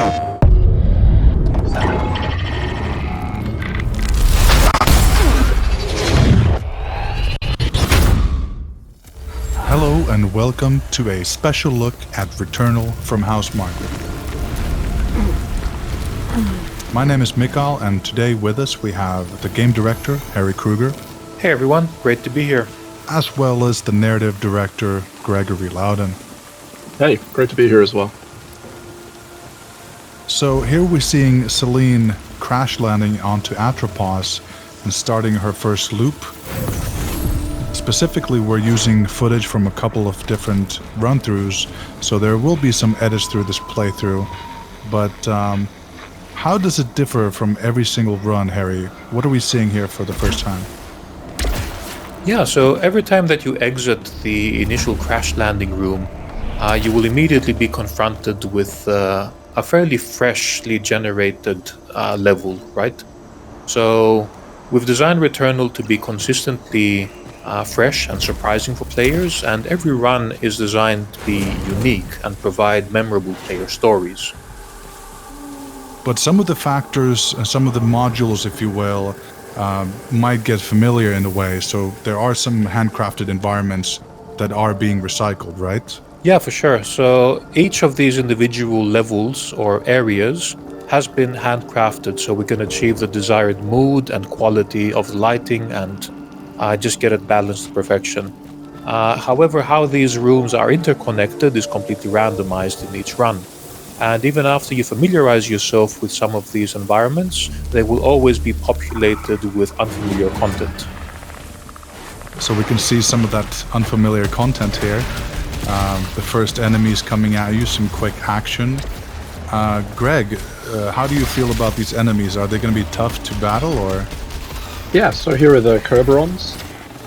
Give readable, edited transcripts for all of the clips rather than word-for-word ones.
Hello and welcome to a special look at Returnal from House Margaret. My name is Mikael, and today with us we have the game director, Harry Kruger. Hey everyone, great to be here. As well as the narrative director, Gregory Loudon. Hey, great to be here as well. So here we're seeing Celine crash landing onto Atropos and starting her first loop. Specifically, we're using footage from a couple of different run-throughs, so there will be some edits through this playthrough. But how does it differ from every single run, Harry? What are we seeing here for the first time? Yeah, so every time that you exit the initial crash landing room, you will immediately be confronted with a fairly freshly generated level, right? So we've designed Returnal to be consistently fresh and surprising for players, and every run is designed to be unique and provide memorable player stories. But some of the factors, some of the modules, if you will, might get familiar in a way, so there are some handcrafted environments that are being recycled, right? Yeah, for sure. So each of these individual levels or areas has been handcrafted so we can achieve the desired mood and quality of the lighting and just get it balanced to perfection. However, how these rooms are interconnected is completely randomized in each run. And even after you familiarize yourself with some of these environments, they will always be populated with unfamiliar content. So we can see some of that unfamiliar content here. The first enemies coming at you, some quick action. Greg, how do you feel about these enemies? Are they going to be tough to battle, or...? Yeah, so here are the Kerberons.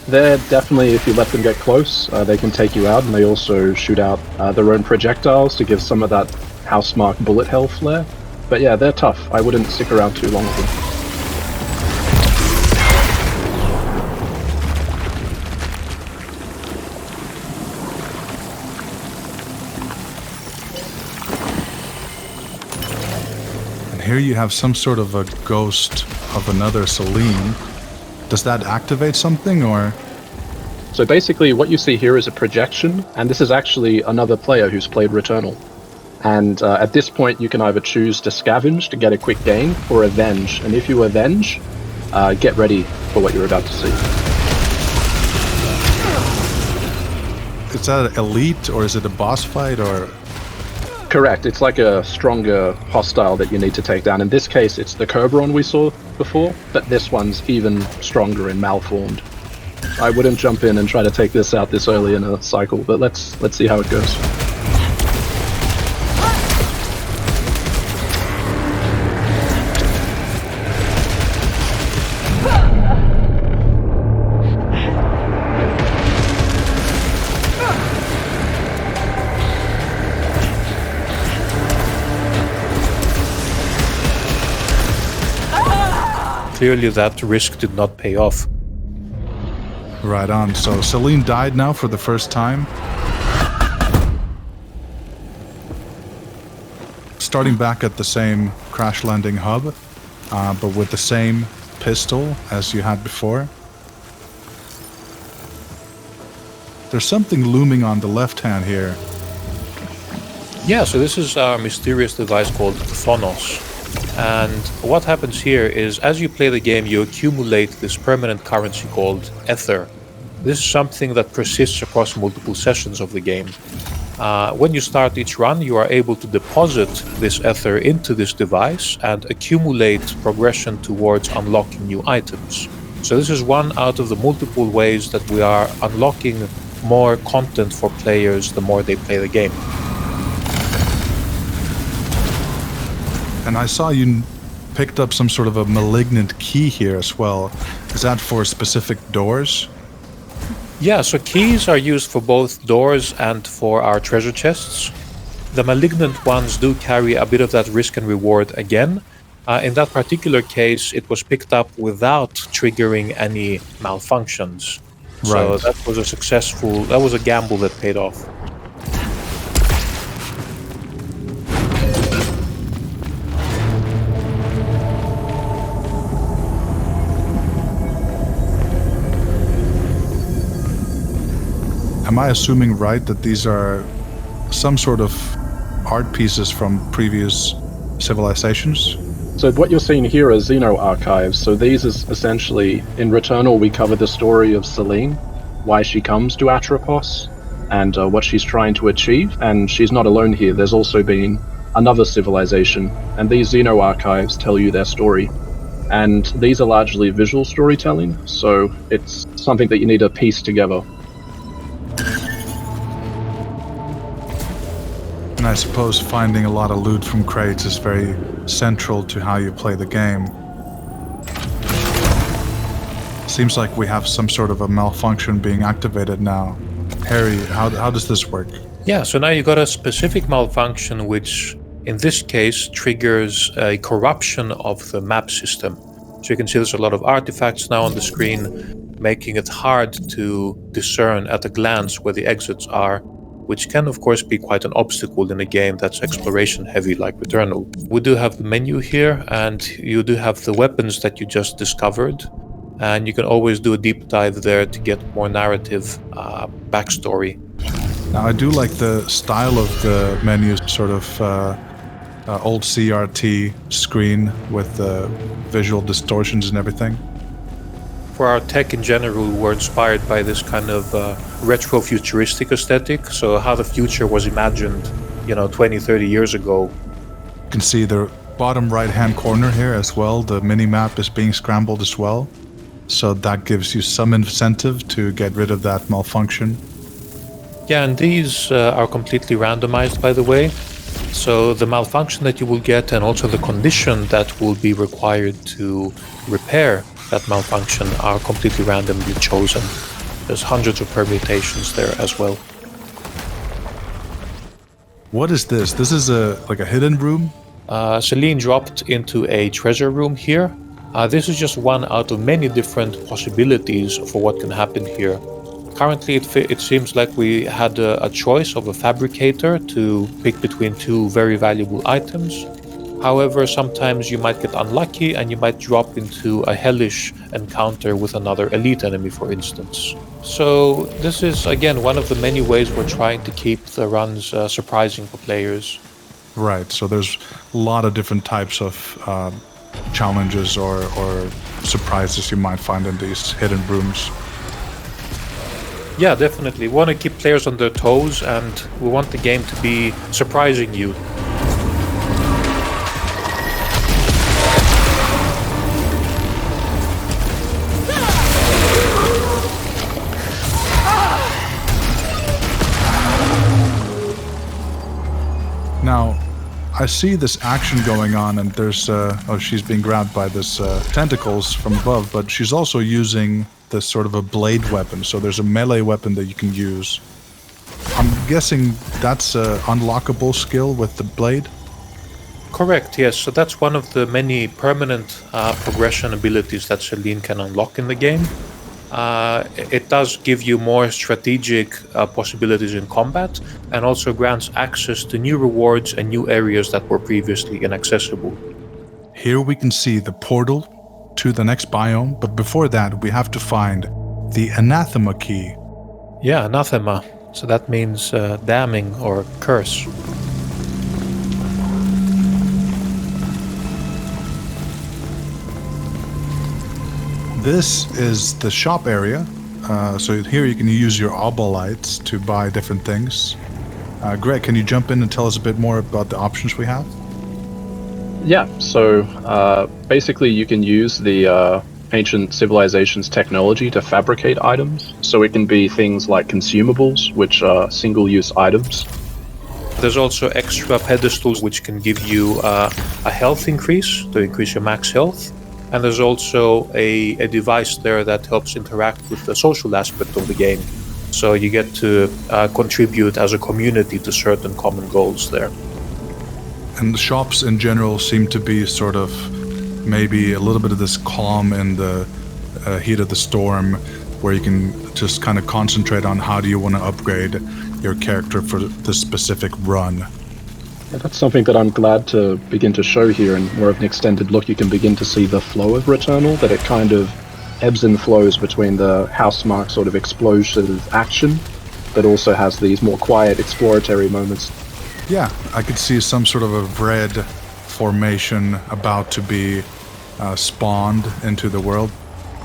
They're definitely, if you let them get close, they can take you out, and they also shoot out their own projectiles to give some of that Housemarque bullet hell flair. But yeah, they're tough. I wouldn't stick around too long with them. And here you have some sort of a ghost of another Celine. Does that activate something, or...? So basically what you see here is a projection, and this is actually another player who's played Returnal. And at this point you can either choose to scavenge to get a quick gain, or avenge. And if you avenge, get ready for what you're about to see. Is that elite, or is it a boss fight, or...? Correct, it's like a stronger hostile that you need to take down. In this case, it's the Kerberon we saw before, but this one's even stronger and malformed. I wouldn't jump in and try to take this out this early in a cycle, but let's see how it goes. Clearly that risk did not pay off. Right on. So Celine died now for the first time. Starting back at the same crash landing hub, but with the same pistol as you had before. There's something looming on the left hand here. Yeah, so this is our mysterious device called Phonos. And what happens here is, as you play the game, you accumulate this permanent currency called Ether. This is something that persists across multiple sessions of the game. When you start each run, you are able to deposit this Ether into this device and accumulate progression towards unlocking new items. So this is one out of the multiple ways that we are unlocking more content for players the more they play the game. And I saw you picked up some sort of a malignant key here as well. Is that for specific doors? Yeah, so keys are used for both doors and for our treasure chests. The malignant ones do carry a bit of that risk and reward again. In that particular case, it was picked up without triggering any malfunctions. So that was a gamble that paid off. am I assuming right that these are some sort of art pieces from previous civilizations? So what you're seeing here are Xeno archives. So these is essentially, in Returnal, we cover the story of Selene, why she comes to Atropos, and what she's trying to achieve. And she's not alone here. There's also been another civilization, and these Xeno archives tell you their story. And these are largely visual storytelling, so it's something that you need to piece together. And I suppose finding a lot of loot from crates is very central to how you play the game. Seems like we have some sort of a malfunction being activated now. Harry, how does this work? Yeah, so now you got a specific malfunction which in this case triggers a corruption of the map system. So you can see there's a lot of artifacts now on the screen, making it hard to discern at a glance where the exits are, which can of course be quite an obstacle in a game that's exploration heavy like Returnal. We do have the menu here, and you do have the weapons that you just discovered, and you can always do a deep dive there to get more narrative backstory. Now I do like the style of the menu, sort of old CRT screen with the visual distortions and everything. For our tech in general, we're inspired by this kind of retro-futuristic aesthetic, so how the future was imagined, 20, 30 years ago. You can see the bottom right-hand corner here as well. The mini-map is being scrambled as well. So that gives you some incentive to get rid of that malfunction. Yeah, and these are completely randomized, by the way. So the malfunction that you will get and also the condition that will be required to repair that malfunction are completely randomly chosen. There's hundreds of permutations there as well. What is this? This is like a hidden room? Selene dropped into a treasure room here. This is just one out of many different possibilities for what can happen here. Currently, it seems like we had a choice of a fabricator to pick between two very valuable items. However, sometimes you might get unlucky and you might drop into a hellish encounter with another elite enemy, for instance. So this is, again, one of the many ways we're trying to keep the runs surprising for players. Right, so there's a lot of different types of challenges or surprises you might find in these hidden rooms. Yeah, definitely. We want to keep players on their toes, and we want the game to be surprising you. Now, I see this action going on, and there's she's being grabbed by this tentacles from above, but she's also using this sort of a blade weapon. So there's a melee weapon that you can use. I'm guessing that's an unlockable skill with the blade? Correct, yes. So that's one of the many permanent progression abilities that Selene can unlock in the game. It does give you more strategic possibilities in combat, and also grants access to new rewards and new areas that were previously inaccessible. Here we can see the portal to the next biome, but before that we have to find the anathema key. Yeah, anathema. So that means damning or curse. This is the shop area. So here you can use your obolites to buy different things. Greg, can you jump in and tell us a bit more about the options we have? Yeah, so basically you can use the ancient civilization's technology to fabricate items. So it can be things like consumables, which are single-use items. There's also extra pedestals which can give you a health increase, to increase your max health. And there's also a device there that helps interact with the social aspect of the game. So you get to contribute as a community to certain common goals there. And the shops in general seem to be sort of maybe a little bit of this calm in the heat of the storm, where you can just kind of concentrate on how do you want to upgrade your character for this specific run. Yeah, that's something that I'm glad to begin to show here in more of an extended look. You can begin to see the flow of Returnal, that it kind of ebbs and flows between the Housemarque sort of explosive action but also has these more quiet exploratory moments. Yeah, I could see some sort of a red formation about to be spawned into the world.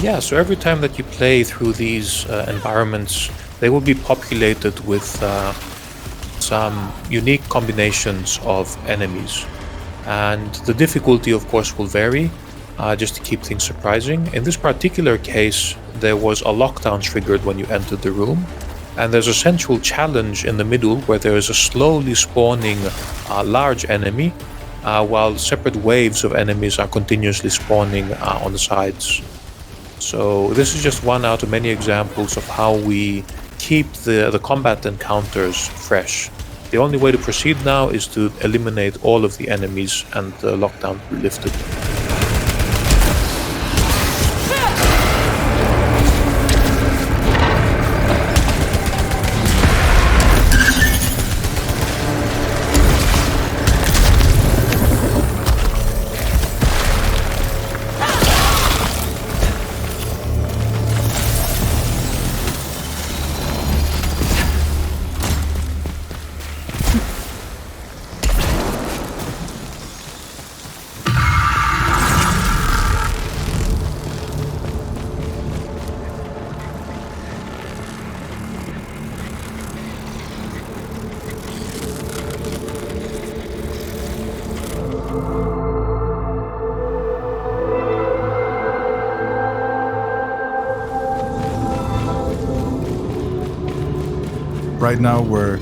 Yeah, so every time that you play through these environments, they will be populated with some unique combinations of enemies. And the difficulty, of course, will vary, just to keep things surprising. In this particular case, there was a lockdown triggered when you entered the room. And there's a central challenge in the middle where there is a slowly spawning large enemy, while separate waves of enemies are continuously spawning on the sides. So this is just one out of many examples of how we keep the combat encounters fresh. The only way to proceed now is to eliminate all of the enemies and the lockdown will be lifted. Right now we're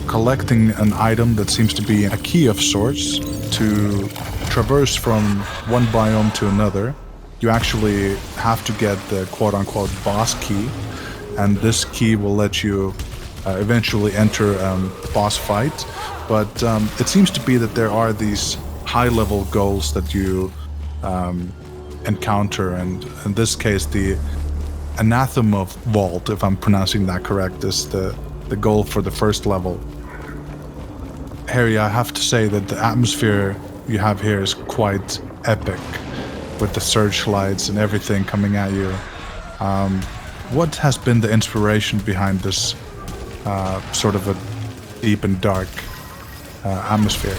collecting an item that seems to be a key of sorts to traverse from one biome to another. You actually have to get the quote-unquote boss key, and this key will let you eventually enter a boss fight. But it seems to be that there are these high-level goals that you encounter, and in this case the Anathema Vault, if I'm pronouncing that correct, is the goal for the first level. Harry, I have to say that the atmosphere you have here is quite epic, with the searchlights and everything coming at you. What has been the inspiration behind this sort of a deep and dark atmosphere?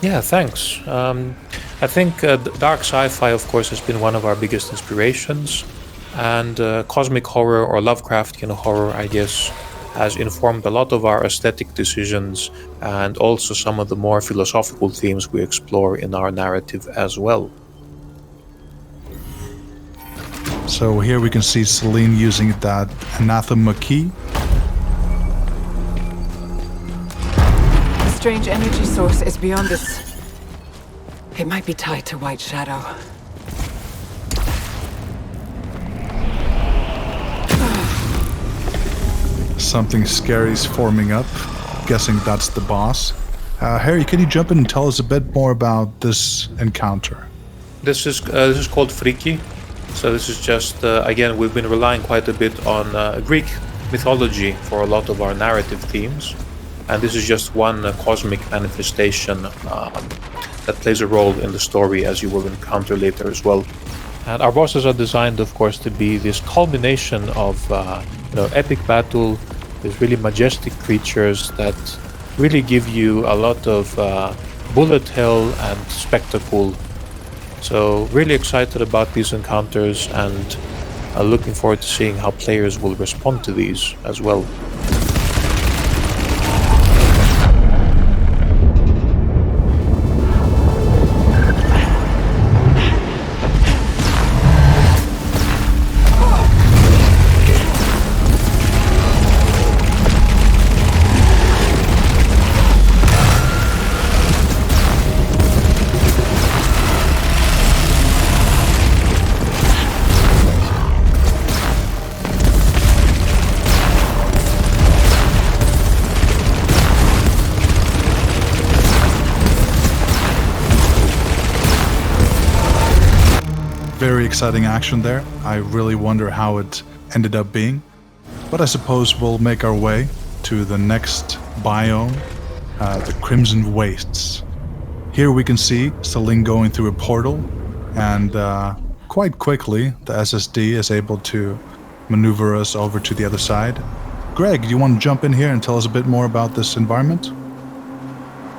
Yeah, thanks. I think dark sci-fi, of course, has been one of our biggest inspirations, and cosmic horror or Lovecraftian horror, I guess, has informed a lot of our aesthetic decisions and also some of the more philosophical themes we explore in our narrative as well. So here we can see Celine using that Anathema key. The strange energy source is beyond this. It might be tied to White Shadow. Something scary is forming up. Guessing that's the boss. Harry, can you jump in and tell us a bit more about this encounter? This is called Freaky. So this is just, again, we've been relying quite a bit on Greek mythology for a lot of our narrative themes. And this is just one cosmic manifestation that plays a role in the story, as you will encounter later as well. And our bosses are designed, of course, to be this culmination of epic battle, these really majestic creatures that really give you a lot of bullet hell and spectacle. So really excited about these encounters and looking forward to seeing how players will respond to these as well. Very exciting action there. I really wonder how it ended up being. But I suppose we'll make our way to the next biome, the Crimson Wastes. Here we can see Celine going through a portal, and quite quickly the SSD is able to maneuver us over to the other side. Greg, do you want to jump in here and tell us a bit more about this environment?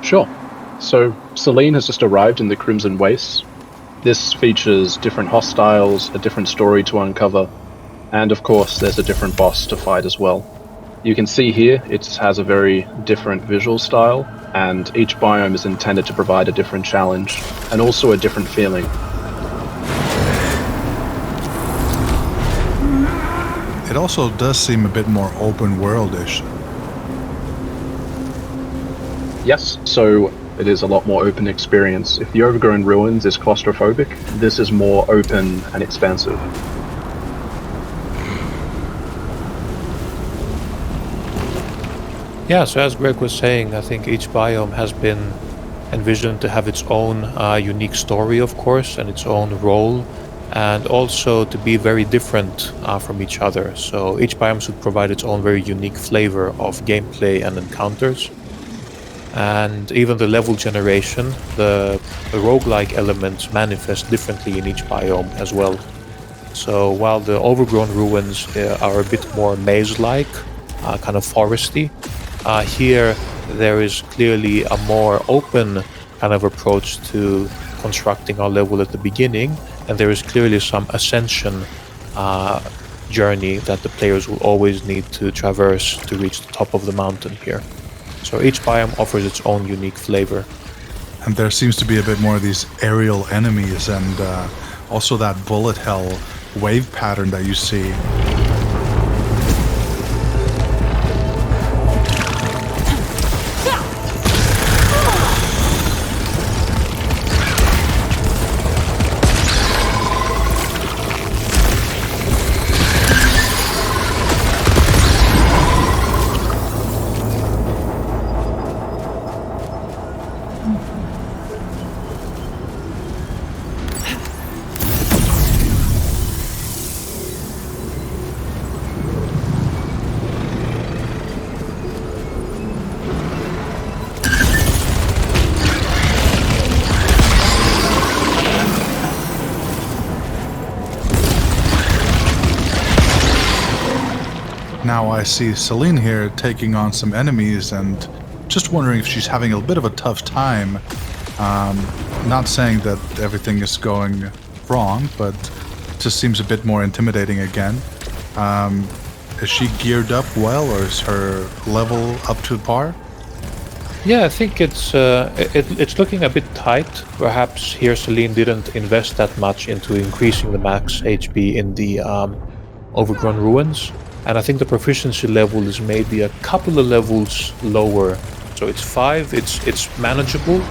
Sure. So, Selene has just arrived in the Crimson Wastes. This features different hostiles, a different story to uncover, and of course, there's a different boss to fight as well. You can see here it has a very different visual style, and each biome is intended to provide a different challenge, and also a different feeling. It also does seem a bit more open world-ish. Yes, so it is a lot more open experience. If the Overgrown Ruins is claustrophobic, this is more open and expansive. Yeah, so as Greg was saying, I think each biome has been envisioned to have its own unique story, of course, and its own role, and also to be very different from each other. So each biome should provide its own very unique flavor of gameplay and encounters. And even the level generation, the roguelike elements manifest differently in each biome as well. So while the Overgrown Ruins are a bit more maze-like, kind of foresty, here there is clearly a more open kind of approach to constructing our level at the beginning, and there is clearly some ascension journey that the players will always need to traverse to reach the top of the mountain here. So each biome offers its own unique flavor. And there seems to be a bit more of these aerial enemies and also that bullet hell wave pattern that you see. Now I see Selene here taking on some enemies and just wondering if she's having a bit of a tough time. Not saying that everything is going wrong, but just seems a bit more intimidating again. Is she geared up well, or is her level up to par? Yeah, I think it's looking a bit tight. Perhaps here Celine didn't invest that much into increasing the max HP in the Overgrown Ruins. And I think the proficiency level is maybe a couple of levels lower. So it's 5, it's manageable.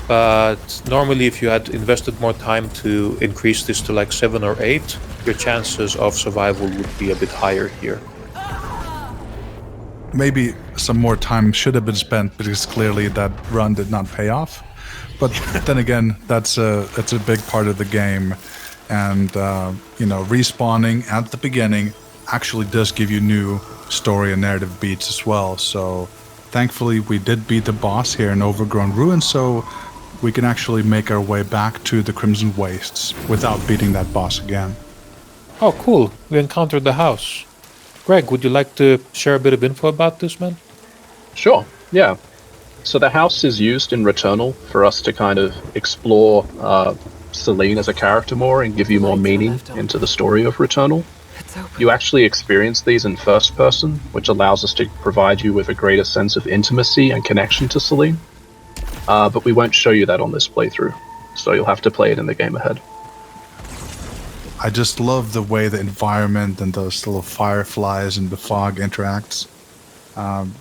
But normally if you had invested more time to increase this to like 7 or 8, your chances of survival would be a bit higher here. Maybe some more time should have been spent because clearly that run did not pay off. But then again, it's a big part of the game. And, respawning at the beginning actually does give you new story and narrative beats as well. So thankfully we did beat the boss here in Overgrown Ruins, so we can actually make our way back to the Crimson Wastes without beating that boss again. Oh, cool. We encountered the house. Greg, would you like to share a bit of info about this, man? Sure, yeah. So the house is used in Returnal for us to kind of explore Selene as a character more and give you more meaning into the story of Returnal. You actually experience these in first person, which allows us to provide you with a greater sense of intimacy and connection to Selene. But we won't show you that on this playthrough, so you'll have to play it in the game ahead. I just love the way the environment and those little fireflies and the fog interacts.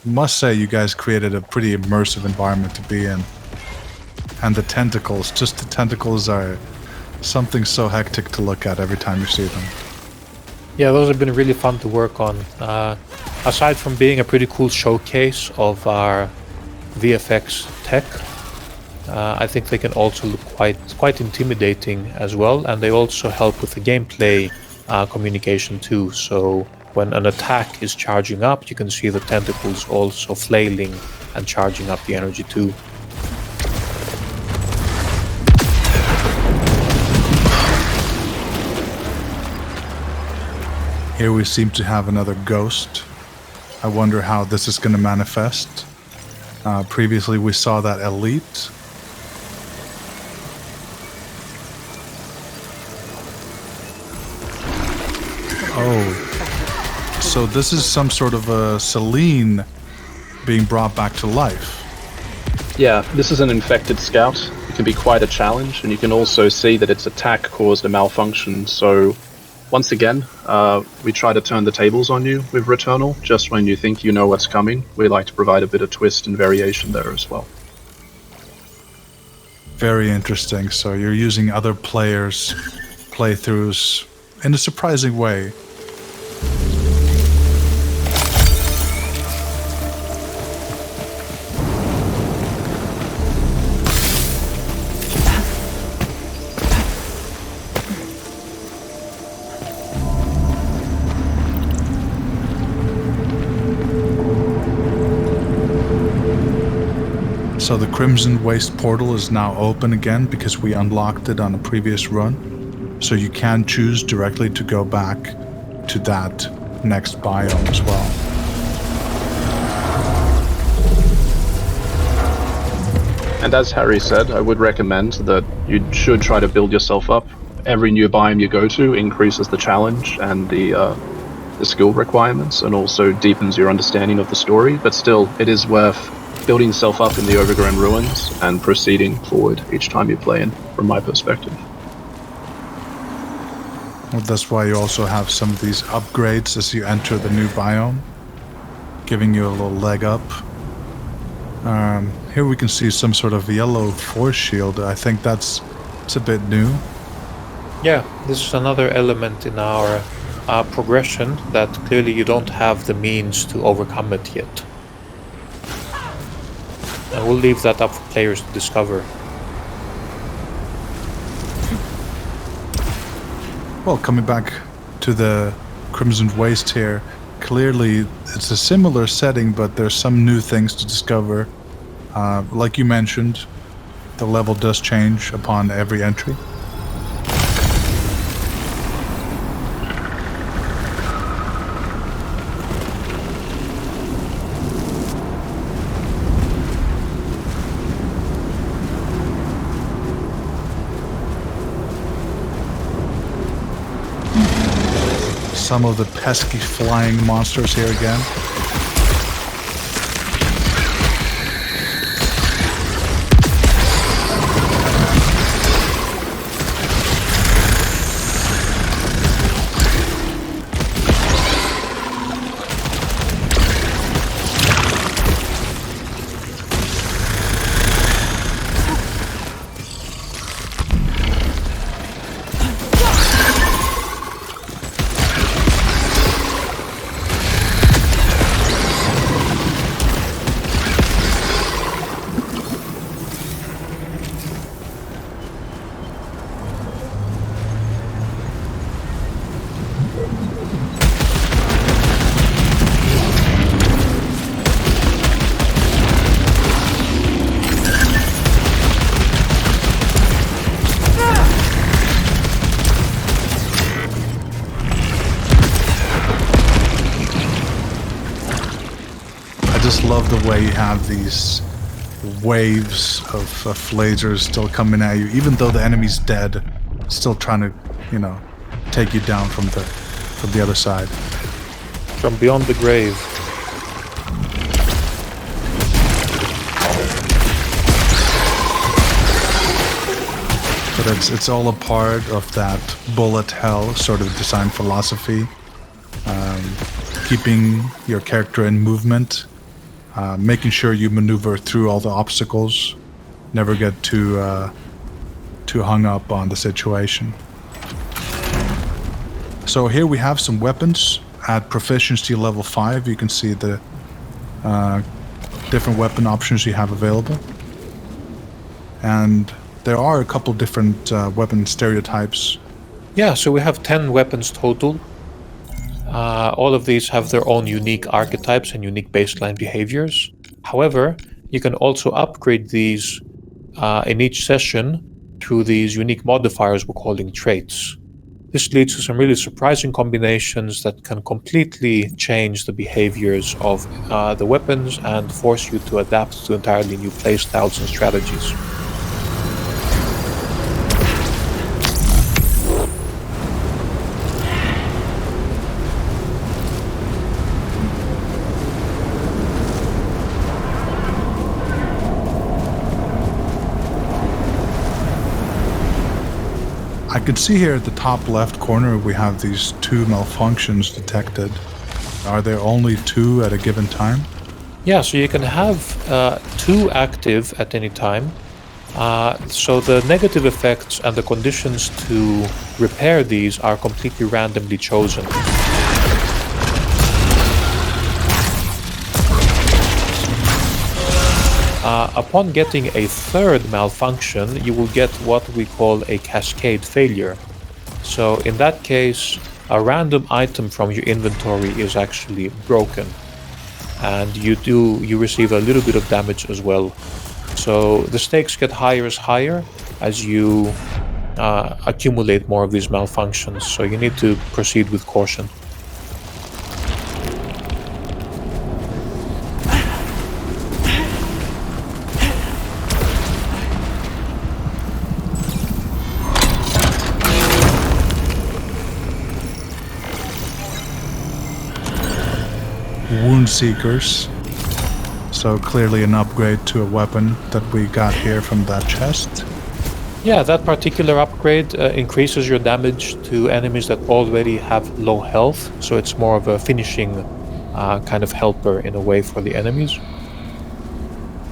Must say you guys created a pretty immersive environment to be in. And the tentacles, just the tentacles are something so hectic to look at every time you see them. Yeah, those have been really fun to work on. Aside from being a pretty cool showcase of our VFX tech, I think they can also look quite intimidating as well, and they also help with the gameplay communication too. So when an attack is charging up, you can see the tentacles also flailing and charging up the energy too. Here we seem to have another ghost. I wonder how this is going to manifest. Previously we saw that elite. Oh, so this is some sort of a Celine being brought back to life. Yeah, this is an infected scout. It can be quite a challenge, and you can also see that its attack caused a malfunction. So, once again, we try to turn the tables on you with Returnal. Just when you think you know what's coming, we like to provide a bit of twist and variation there as well. Very interesting. So you're using other players' playthroughs in a surprising way. So the Crimson Waste portal is now open again because we unlocked it on a previous run. So you can choose directly to go back to that next biome as well. And as Harry said, I would recommend that you should try to build yourself up. Every new biome you go to increases the challenge and the skill requirements, and also deepens your understanding of the story, but still, it is worth building yourself up in the overgrown ruins and proceeding forward each time you play in, from my perspective. Well, that's why you also have some of these upgrades as you enter the new biome, giving you a little leg up. Here we can see some sort of yellow force shield. I think it's a bit new. Yeah, this is another element in our progression that clearly you don't have the means to overcome it yet. And we'll leave that up for players to discover. Well, coming back to the Crimson Waste here, clearly it's a similar setting, but there's some new things to discover. Like you mentioned, the level does change upon every entry. Some of the pesky flying monsters here again. I just love the way you have these waves of lasers still coming at you, even though the enemy's dead, still trying to, take you down from the other side. From beyond the grave. But it's all a part of that bullet hell sort of design philosophy, keeping your character in movement. Making sure you maneuver through all the obstacles, never get too hung up on the situation. So here we have some weapons at proficiency level 5. You can see the different weapon options you have available. And there are a couple different weapon stereotypes. Yeah, so we have 10 weapons total. All of these have their own unique archetypes and unique baseline behaviors. However, you can also upgrade these in each session through these unique modifiers we're calling traits. This leads to some really surprising combinations that can completely change the behaviors of the weapons and force you to adapt to entirely new playstyles and strategies. I could see here at the top left corner we have these 2 malfunctions detected. Are there only 2 at a given time? Yeah, so you can have 2 active at any time. So the negative effects and the conditions to repair these are completely randomly chosen. Upon getting a 3rd malfunction, you will get what we call a cascade failure. So in that case, a random item from your inventory is actually broken, and you receive a little bit of damage as well. So the stakes get higher as you accumulate more of these malfunctions, so you need to proceed with caution. Wound Seekers. So clearly an upgrade to a weapon that we got here from that chest. Yeah, that particular upgrade increases your damage to enemies that already have low health, so it's more of a finishing kind of helper in a way for the enemies.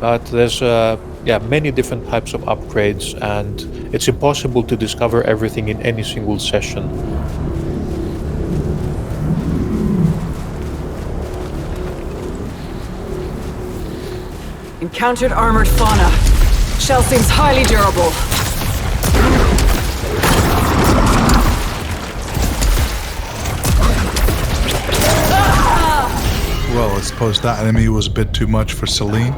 But there's many different types of upgrades, and it's impossible to discover everything in any single session. Encountered armored fauna. Shell seems highly durable. Well, I suppose that enemy was a bit too much for Celine.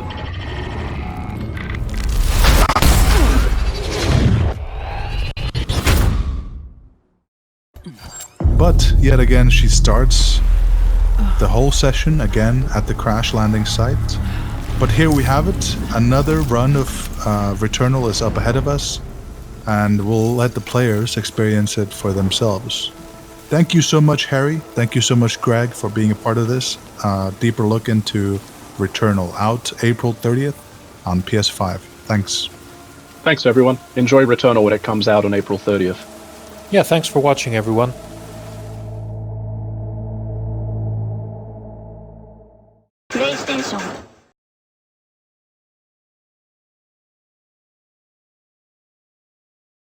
But yet again she starts the whole session again at the crash landing site. But here we have it. Another run of Returnal is up ahead of us, and we'll let the players experience it for themselves. Thank you so much, Harry. Thank you so much, Greg, for being a part of this. Deeper look into Returnal, out April 30th on PS5. Thanks. Thanks, everyone. Enjoy Returnal when it comes out on April 30th. Yeah, thanks for watching, everyone. PlayStation